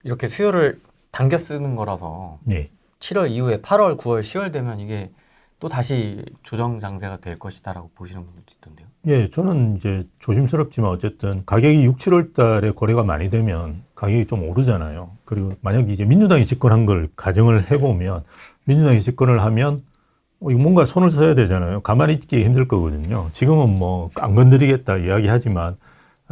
이렇게 수요를 당겨 쓰는 거라서 네. 7월 이후에 8월, 9월, 10월 되면 이게 또 다시 조정 장세가 될 것이다라고 보시는 분들도 있던데요. 예, 저는 이제 조심스럽지만 어쨌든 가격이 6, 7월 달에 거래가 많이 되면 가격이 좀 오르잖아요. 그리고 만약 이제 민주당이 집권한 걸 가정을 해보면 민주당이 집권을 하면 이거 뭔가 손을 써야 되잖아요. 가만히 있기 힘들 거거든요. 지금은 뭐 안 건드리겠다 이야기하지만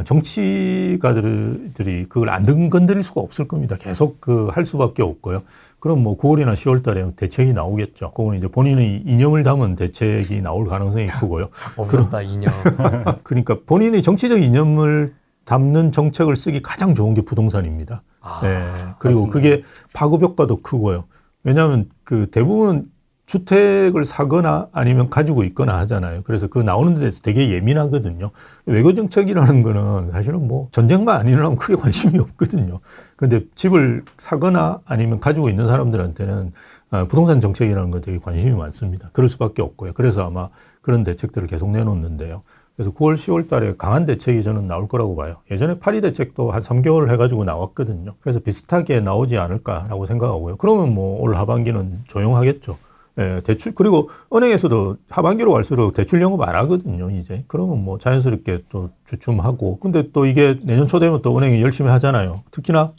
정치가들이 그걸 안 건드릴 수가 없을 겁니다. 계속 그 할 수밖에 없고요. 그럼 뭐 9월이나 10월 달에 대책이 나오겠죠. 그거는 이제 본인의 이념을 담은 대책이 나올 가능성이 크고요. 없었다, 이념. 그러니까 본인의 정치적 이념을 담는 정책을 쓰기 가장 좋은 게 부동산입니다. 네. 그리고 맞습니다. 그게 파급 효과도 크고요. 왜냐하면 그 대부분은 주택을 사거나 아니면 가지고 있거나 하잖아요. 그래서 그 나오는 데 대해서 되게 예민하거든요. 외교 정책이라는 거는 사실은 뭐 전쟁만 안 일어나면 크게 관심이 없거든요. 그런데 집을 사거나 아니면 가지고 있는 사람들한테는 부동산 정책이라는 거 되게 관심이 많습니다. 그럴 수밖에 없고요. 그래서 아마 그런 대책들을 계속 내놓는데요. 그래서 9월, 10월 달에 강한 대책이 저는 나올 거라고 봐요. 예전에 파리 대책도 한 3개월 해가지고 나왔거든요. 그래서 비슷하게 나오지 않을까라고 생각하고요. 그러면 뭐 올 하반기는 조용하겠죠. 예, 대출, 그리고 은행에서도 하반기로 갈수록 대출 영업 안 하거든요, 이제. 그러면 뭐 자연스럽게 또 주춤하고. 근데 또 이게 내년 초 되면 또 은행이 열심히 하잖아요. 특히나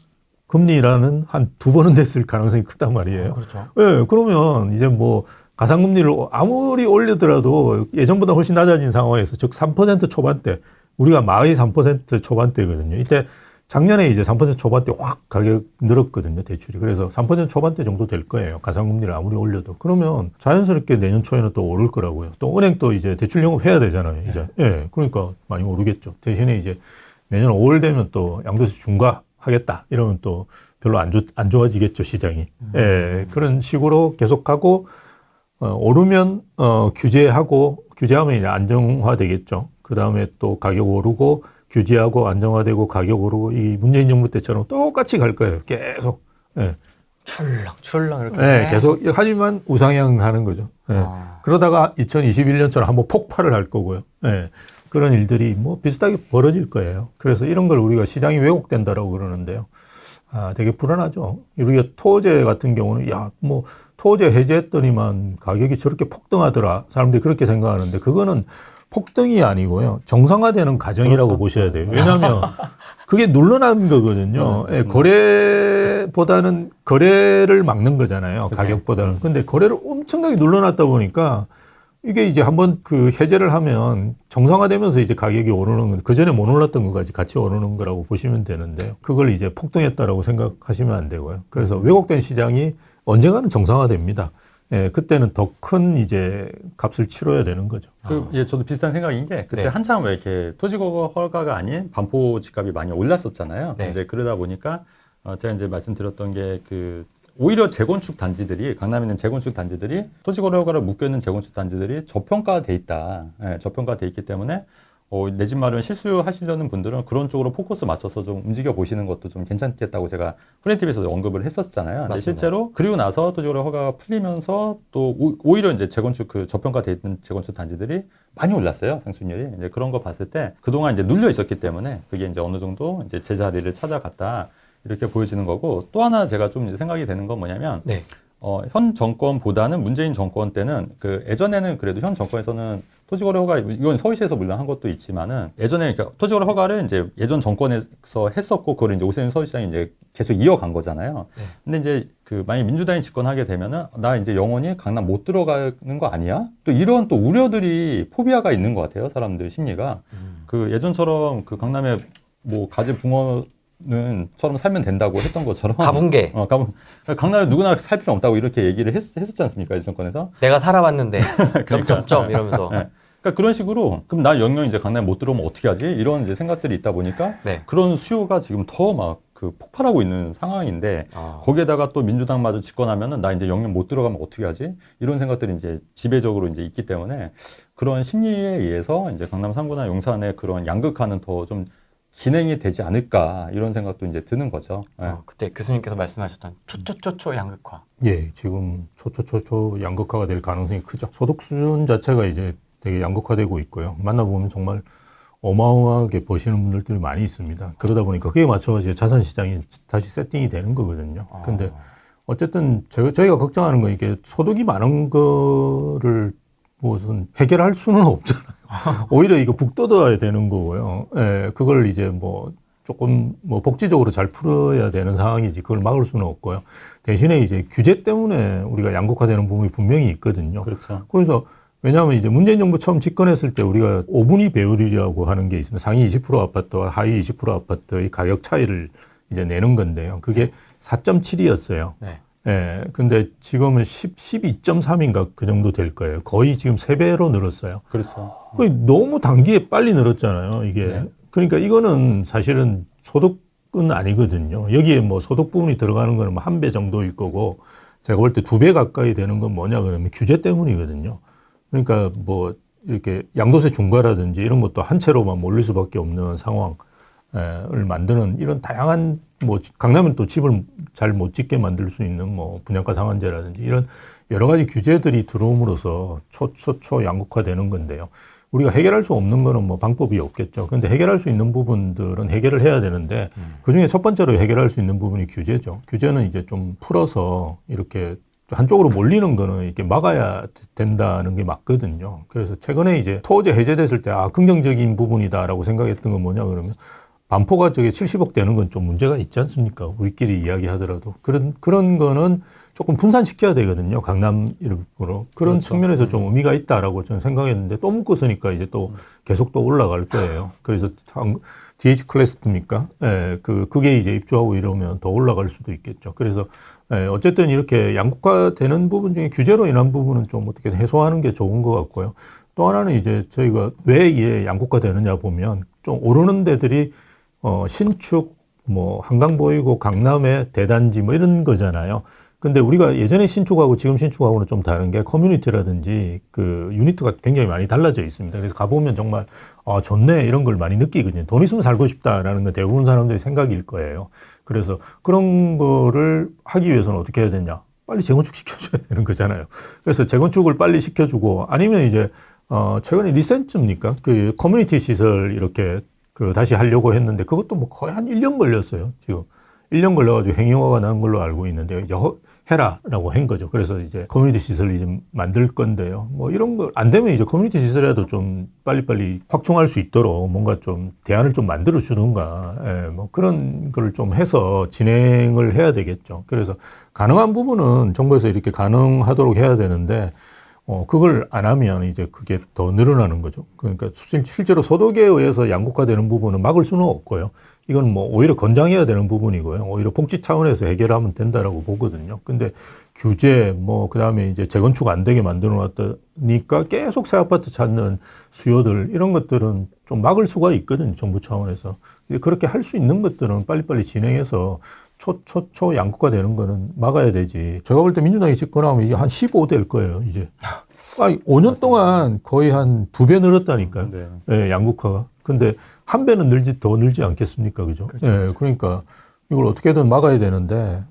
금리라는 한 2번은 됐을 가능성이 크단 말이에요. 그렇죠. 예, 그러면 이제 뭐 가상금리를 아무리 올리더라도 예전보다 훨씬 낮아진 상황에서 즉 3% 초반대, 우리가 마의 3% 초반대거든요. 이때 작년에 이제 3% 초반대 확 가격 늘었거든요, 대출이. 그래서 3% 초반대 정도 될 거예요. 가상금리를 아무리 올려도. 그러면 자연스럽게 내년 초에는 또 오를 거라고요. 또 은행도 이제 대출 영업해야 되잖아요, 이제. 예, 그러니까 많이 오르겠죠. 대신에 이제 내년 5월 되면 또 양도세 중과하겠다. 이러면 또 별로 안 좋아지겠죠, 시장이. 예, 그런 식으로 계속 가고, 오르면, 규제하면 이제 안정화되겠죠. 그 다음에 또 가격 오르고, 규제하고 안정화되고 가격 오르고 이 문재인 정부 때처럼 똑같이 갈 거예요. 계속. 예. 출렁 이렇게. 예, 계속. 하지만 우상향하는 거죠. 예. 그러다가 2021년처럼 한번 폭발을 할 거고요. 예. 그런 일들이 뭐 비슷하게 벌어질 거예요. 그래서 이런 걸 우리가 시장이 왜곡된다라고 그러는데요. 되게 불안하죠. 우리가 토제 같은 경우는 뭐 토제 해제했더니만 가격이 저렇게 폭등하더라. 사람들이 그렇게 생각하는데 그거는 폭등이 아니고요. 정상화되는 과정이라고 그렇죠. 보셔야 돼요. 왜냐하면 그게 눌러난 거거든요. 예, 거래보다는 거래를 막는 거잖아요. 그렇죠. 가격보다는. 근데 거래를 엄청나게 눌러놨다 보니까 이게 이제 한번 그 해제를 하면 정상화되면서 이제 가격이 오르는 건 그전에 못 올랐던 것까지 같이 오르는 거라고 보시면 되는데요. 그걸 이제 폭등했다라고 생각하시면 안 되고요. 그래서 왜곡된 시장이 언젠가는 정상화됩니다. 예, 그때는 더 큰 이제 값을 치러야 되는 거죠. 예, 저도 비슷한 생각인 게 그때 네. 한참 왜 이렇게 토지 허가가 아닌 반포 집값이 많이 올랐었잖아요. 네. 이제 그러다 보니까 제가 이제 말씀드렸던 게 오히려 재건축 단지들이 강남에 있는 재건축 단지들이 토지 허가를 묶여 있는 재건축 단지들이 저평가돼 있다. 예, 저평가돼 있기 때문에 내 집 마련 실수하시려는 분들은 그런 쪽으로 포커스 맞춰서 좀 움직여 보시는 것도 좀 괜찮겠다고 제가 프렌티비에서 언급을 했었잖아요. 근데 맞습니다. 실제로 그리고 나서 토지거래 허가가 풀리면서 또 오히려 이제 재건축 저평가돼 있는 재건축 단지들이 많이 올랐어요. 상승률이. 이제 그런 거 봤을 때 그동안 이제 눌려 있었기 때문에 그게 이제 어느 정도 이제 제자리를 찾아갔다. 이렇게 보여지는 거고 또 하나 제가 좀 이제 생각이 되는 건 뭐냐면 네. 현 정권보다는 문재인 정권 때는 예전에는 그래도 현 정권에서는 토지거래 허가 이건 서울시에서 물론 한 것도 있지만은 예전에 그러니까 토지거래 허가를 이제 예전 정권에서 했었고 그걸 이제 오세훈 서울시장이 이제 계속 이어간 거잖아요. 네. 근데 이제 만약 민주당이 집권하게 되면은 나 이제 영원히 강남 못 들어가는 거 아니야? 또 이런 또 우려들이 포비아가 있는 것 같아요. 사람들 심리가 예전처럼 강남에 뭐 가재 붕어 처럼 살면 된다고 했던 것처럼 가분개. 강남에 누구나 살 필요 없다고 이렇게 얘기를 했었지 않습니까? 이 정권에서. 내가 살아봤는데 점점점 이러면서. 네. 그러니까 그런 식으로 그럼 나 영영 이제 강남에 못 들어오면 어떻게 하지? 이런 이제 생각들이 있다 보니까 네. 그런 수요가 지금 더 막 폭발하고 있는 상황인데 거기에다가 또 민주당마저 집권하면은 나 이제 영영 못 들어가면 어떻게 하지? 이런 생각들이 이제 지배적으로 이제 있기 때문에 그런 심리에 의해서 이제 강남 3구나 용산의 그런 양극화는 더 좀 진행이 되지 않을까 이런 생각도 이제 드는 거죠. 네. 그때 교수님께서 말씀하셨던 초초초초 양극화. 예, 지금 초초초초 양극화가 될 가능성이 크죠. 소득 수준 자체가 이제 되게 양극화되고 있고요. 만나보면 정말 어마어마하게 버시는 분들이 많이 있습니다. 그러다 보니까 그에 맞춰 이제 자산 시장이 다시 세팅이 되는 거거든요. 근데 어쨌든 저희가 걱정하는 건 이게 소득이 많은 거를 무슨 해결할 수는 없잖아요. 오히려 이거 북돋아야 되는 거고요. 예, 그걸 이제 뭐 조금 뭐 복지적으로 잘 풀어야 되는 상황이지 그걸 막을 수는 없고요. 대신에 이제 규제 때문에 우리가 양극화되는 부분이 분명히 있거든요. 그렇죠. 그래서 왜냐하면 이제 문재인 정부 처음 집권했을 때 우리가 5분위 배율이라고 하는 게 있습니다. 상위 20% 아파트와 하위 20% 아파트의 가격 차이를 이제 내는 건데요. 그게 4.7이었어요. 네. 예. 근데 지금은 12.3인가 그 정도 될 거예요. 거의 지금 3배로 늘었어요. 그렇죠. 거의 너무 단기에 빨리 늘었잖아요. 이게. 네. 그러니까 이거는 사실은 소득은 아니거든요. 여기에 뭐 소득 부분이 들어가는 거는 뭐 1배 정도일 거고 제가 볼 때 2배 가까이 되는 건 뭐냐 그러면 규제 때문이거든요. 그러니까 뭐 이렇게 양도세 중과라든지 이런 것도 한 채로만 몰릴 수밖에 없는 상황을 만드는 이런 다양한 뭐 강남은 또 집을 잘 못 짓게 만들 수 있는 뭐 분양가 상한제라든지 이런 여러 가지 규제들이 들어옴으로써 초 양극화되는 건데요. 우리가 해결할 수 없는 거는 뭐 방법이 없겠죠. 근데 해결할 수 있는 부분들은 해결을 해야 되는데 그중에 첫 번째로 해결할 수 있는 부분이 규제죠. 규제는 이제 좀 풀어서 이렇게 한쪽으로 몰리는 거는 이렇게 막아야 된다는 게 맞거든요. 그래서 최근에 이제 토호제 해제됐을 때 긍정적인 부분이다라고 생각했던 건 뭐냐 그러면 반포가 저게 70억 되는 건 좀 문제가 있지 않습니까? 우리끼리 이야기하더라도. 그런 거는 조금 분산시켜야 되거든요. 강남 일부러. 그런 그렇죠. 측면에서 좀 의미가 있다라고 저는 생각했는데 또 묶었으니까 이제 또 계속 또 올라갈 거예요. 그래서 DH 클래스입니까? 예, 그게 이제 입주하고 이러면 더 올라갈 수도 있겠죠. 그래서 예, 어쨌든 이렇게 양극화되는 부분 중에 규제로 인한 부분은 좀 어떻게 해소하는 게 좋은 것 같고요. 또 하나는 이제 저희가 왜 이게 양극화되느냐 보면 좀 오르는 데들이 신축, 뭐 한강 보이고 강남의 대단지 뭐 이런 거잖아요. 근데 우리가 예전에 신축하고 지금 신축하고는 좀 다른 게 커뮤니티라든지 그 유니트가 굉장히 많이 달라져 있습니다. 그래서 가보면 정말 좋네 이런 걸 많이 느끼거든요. 돈 있으면 살고 싶다라는 건 대부분 사람들의 생각일 거예요. 그래서 그런 거를 하기 위해서는 어떻게 해야 되냐? 빨리 재건축 시켜줘야 되는 거잖아요. 그래서 재건축을 빨리 시켜주고 아니면 이제 최근에 리센츠입니까? 그 커뮤니티 시설 이렇게 다시 하려고 했는데 그것도 뭐 거의 한 1년 걸렸어요. 지금 1년 걸려가지고 행정화가 난 걸로 알고 있는데 이제 해라라고 한 거죠. 그래서 이제 커뮤니티 시설을 이제 만들 건데요. 뭐 이런 거 안 되면 이제 커뮤니티 시설이라도 좀 빨리빨리 확충할 수 있도록 뭔가 좀 대안을 좀 만들어 주든가, 뭐 그런 걸 좀 해서 진행을 해야 되겠죠. 그래서 가능한 부분은 정부에서 이렇게 가능하도록 해야 되는데 그걸 안 하면 이제 그게 더 늘어나는 거죠. 그러니까 실제로 소득에 의해서 양극화되는 부분은 막을 수는 없고요. 이건 뭐 오히려 건장해야 되는 부분이고요. 오히려 복지 차원에서 해결하면 된다라고 보거든요. 근데 규제 뭐 그다음에 이제 재건축 안 되게 만들어 놨다니까 계속 새 아파트 찾는 수요들 이런 것들은 좀 막을 수가 있거든요. 정부 차원에서. 그렇게 할 수 있는 것들은 빨리빨리 진행해서 초 양극화 되는 거는 막아야 되지. 제가 볼 때 민주당이 집권하면 이게 한 15 될 거예요, 이제. 5년 동안 거의 한 2배 늘었다니까요. 네. 예, 양극화가. 근데 한 배는 더 늘지 않겠습니까? 그죠? 그렇죠. 예, 그러니까 이걸 어떻게든 막아야 되는데,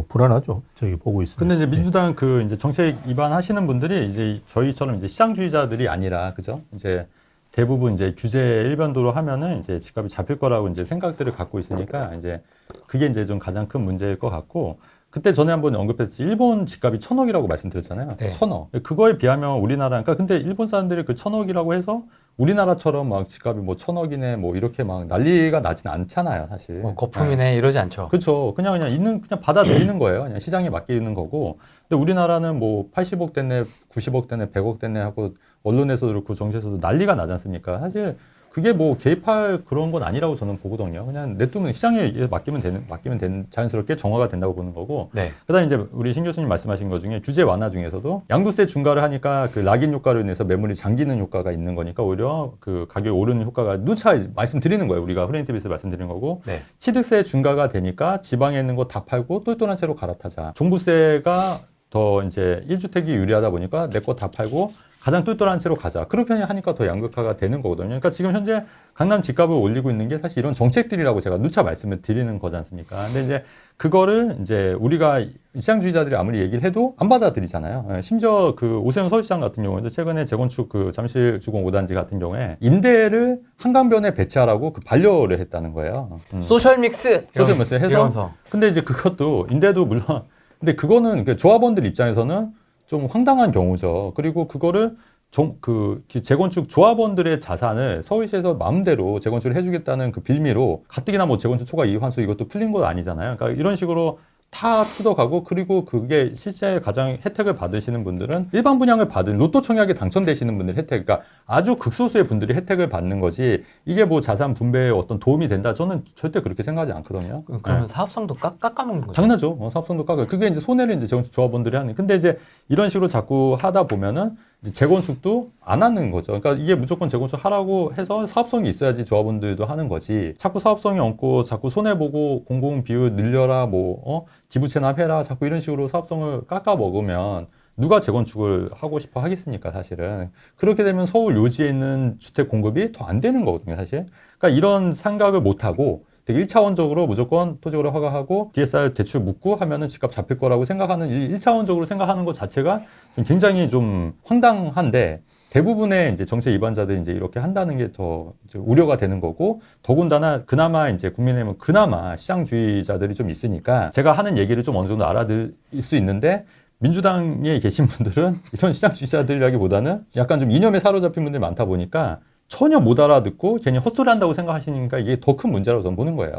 불안하죠. 저희 보고 있습니다. 근데 이제 민주당 그 이제 정책 입안하시는 분들이 이제 저희처럼 이제 시장주의자들이 아니라, 그죠? 이제 대부분 이제 규제 일변도로 하면은 이제 집값이 잡힐 거라고 이제 생각들을 갖고 있으니까 이제 그게 이제 좀 가장 큰 문제일 것 같고, 그때 전에 한번 언급했듯이 일본 집값이 1,000억이라고 말씀드렸잖아요. 네. 1,000억. 그거에 비하면 우리나라, 그러니까 근데 일본 사람들이 그 1,000억이라고 해서 우리나라처럼 막 집값이 뭐 1,000억이네 뭐 이렇게 막 난리가 나진 않잖아요, 사실. 뭐 거품이네 이러지 않죠. 그렇죠. 그냥 그냥 받아들이는 거예요. 그냥 시장에 맡기는 거고. 근데 우리나라는 뭐 80억 됐네, 90억 됐네, 100억 됐네 하고 언론에서도 그렇고 정치에서도 난리가 나지 않습니까? 사실 그게 뭐 개입할 그런 건 아니라고 저는 보거든요. 그냥 냅두면 시장에 맡기면 되는 자연스럽게 정화가 된다고 보는 거고. 네. 그다음에 이제 우리 신 교수님 말씀하신 것 중에 규제 완화 중에서도 양도세 중과를 하니까 그 락인 효과로 인해서 매물이 잠기는 효과가 있는 거니까 오히려 그 가격이 오르는 효과가 누차 말씀드리는 거예요. 우리가 프레임 TV에서 말씀드리는 거고. 네. 취득세 중과가 되니까 지방에 있는 거 다 팔고 똘똘한 채로 갈아타자. 종부세가 더 이제 1주택이 유리하다 보니까 내 거 다 팔고 가장 똘똘한 채로 가자. 그렇게 하니까 더 양극화가 되는 거거든요. 그러니까 지금 현재 강남 집값을 올리고 있는 게 사실 이런 정책들이라고 제가 누차 말씀을 드리는 거지 않습니까? 근데 이제 그거를 이제 우리가 시장주의자들이 아무리 얘기를 해도 안 받아들이잖아요. 예, 심지어 그 오세훈 서울시장 같은 경우에도 최근에 재건축 그 잠실주공 5단지 같은 경우에 임대를 한강변에 배치하라고 그 반려를 했다는 거예요. 소셜 믹스. 소셜 믹스 해서 이러면서. 근데 이제 그것도 임대도 물론 근데 그거는 그 조합원들 입장에서는 좀 황당한 경우죠. 그리고 그거를 그 재건축 조합원들의 자산을 서울시에서 마음대로 재건축을 해주겠다는 그 빌미로 가뜩이나 뭐 재건축 초과 이익 환수 이것도 풀린 건 아니잖아요. 그러니까 이런 식으로 다 뜯어가고 그리고 그게 실제 가장 혜택을 받으시는 분들은 일반 분양을 받은 로또 청약에 당첨되시는 분들 혜택, 그러니까 아주 극소수의 분들이 혜택을 받는 거지 이게 뭐 자산 분배에 어떤 도움이 된다 저는 절대 그렇게 생각하지 않거든요. 그러면 네. 사업성도 깎아먹는 거죠. 당연하죠. 사업성도 깎아요. 그게 이제 손해를 이제 재건축 조합원들이 하는. 근데 이제 이런 식으로 자꾸 하다 보면은 이제 재건축도 안 하는 거죠. 그러니까 이게 무조건 재건축 하라고 해서 사업성이 있어야지 조합원들도 하는 거지. 자꾸 사업성이 없고 자꾸 손해 보고 공공 비율 늘려라 뭐 기부 체납해라 자꾸 이런 식으로 사업성을 깎아 먹으면 누가 재건축을 하고 싶어 하겠습니까, 사실은. 그렇게 되면 서울 요지에 있는 주택 공급이 더 안 되는 거거든요, 사실. 그러니까 이런 생각을 못 하고 되게 1차원적으로 무조건 토지거래 허가하고 DSR 대출 묻고 하면은 집값 잡힐 거라고 생각하는 1차원적으로 생각하는 것 자체가 좀 굉장히 좀 황당한데 대부분의 이제 정책 위반자들이 이제 이렇게 한다는 게 더 우려가 되는 거고 더군다나 그나마 이제 국민의힘은 그나마 시장주의자들이 좀 있으니까 제가 하는 얘기를 좀 어느 정도 알아들 수 있는데 민주당에 계신 분들은 이런 시장주의자들이라기보다는 약간 좀 이념에 사로잡힌 분들이 많다 보니까 전혀 못 알아듣고 괜히 헛소리 한다고 생각하시니까 이게 더 큰 문제라고 저는 보는 거예요.